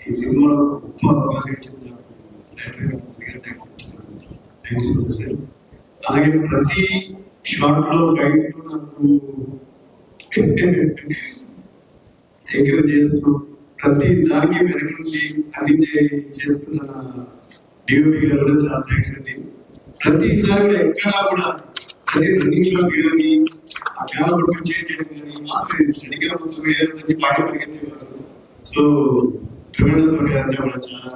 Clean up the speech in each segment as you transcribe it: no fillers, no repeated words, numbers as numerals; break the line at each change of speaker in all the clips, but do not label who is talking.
ఈ సినిమాలో గొప్ప అవకాశం ఇచ్చింది థ్యాంక్స్ సార్. అలాగే ప్రతి షార్ట్ లో ఫైట్ లో నాకు ఎంకరేజ్ చేస్తూ ప్రతి దానికి వెనక నుండి అన్ని చేస్తున్న డిఓపి గారు కూడా చాలా థ్యాంక్స్ అండి. ప్రతిసారి కూడా ఎక్కడా కూడా ప్రతి రన్నింగ్ షాట్స్ కానీ ఆ క్యామ్ పట్టుకొని చేయడం కానీ అసలు స్టడీగా మొత్తం వేరే పాడి పరిగెత్తేవారు. సో ట్రిమెండస్ గారు కూడా చాలా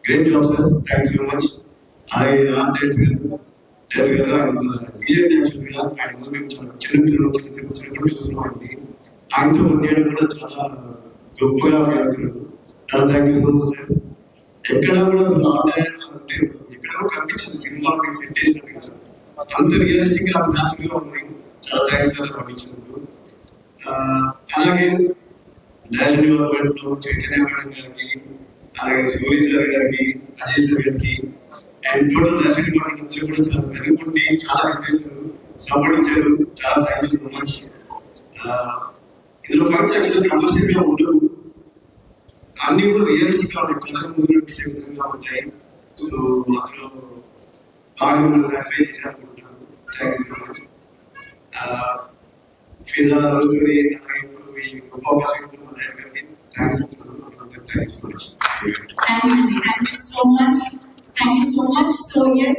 great job sir. Thanks so much. అలాగే డైరెక్టర్ గారు ఆయన మేము చాలా చిన్నపిల్లలు చిన్నప్పుడు చూస్తున్నామండి. ఆయనతో వర్క్ చేయడం కూడా చాలా గొప్పగా ఫీల్ అవుతున్నారు. చాలా thank you so much sir. ఎక్కడ కూడా అసలు అంటే ఎక్కడో కనిపించింది సినిమా మీకు సెట్ చేసినట్టు కదా, అంత రియలిస్టిక్ గా అంత న్యాచురల్ గా ఉన్నాయి. చాలా థ్యాంక్స్ సార్ పంపించినందుకు. అలాగే నేషనల్ డెవలప్మెంట్ లో చైతన్య మేడం గారికి, అలాగే సూరి సార్ గారికి, అజయ్ సార్ గారికి అండ్ టోటల్ నేషనల్ డిపార్ట్మెంట్ అందరూ కూడా చాలా వెనుకుండి చాలా హెల్ప్ చేశారు, సపోర్ట్ ఇచ్చారు. చాలా థ్యాంక్ యూ సో మచ్. ఇందులో ఫైట్స్ యాక్చువల్లీ కమర్షియల్ గా ఉండవు, అన్ని కూడా రియలిస్టిక్ గా ఉంటాయి, కథ ముందు నడిచే విధంగా ఉంటాయి. సో అందులో బాగా మిమ్మల్ని సాటిస్ఫై చేసి అనుకుంటున్నాను. Thank you so much. ఫిదా లవ్ స్టోరీ ఈ గొప్ప అవకాశం థ్యాంక్స్ చెప్తున్నాను. Thank you so much.
Thank you so much. So yes.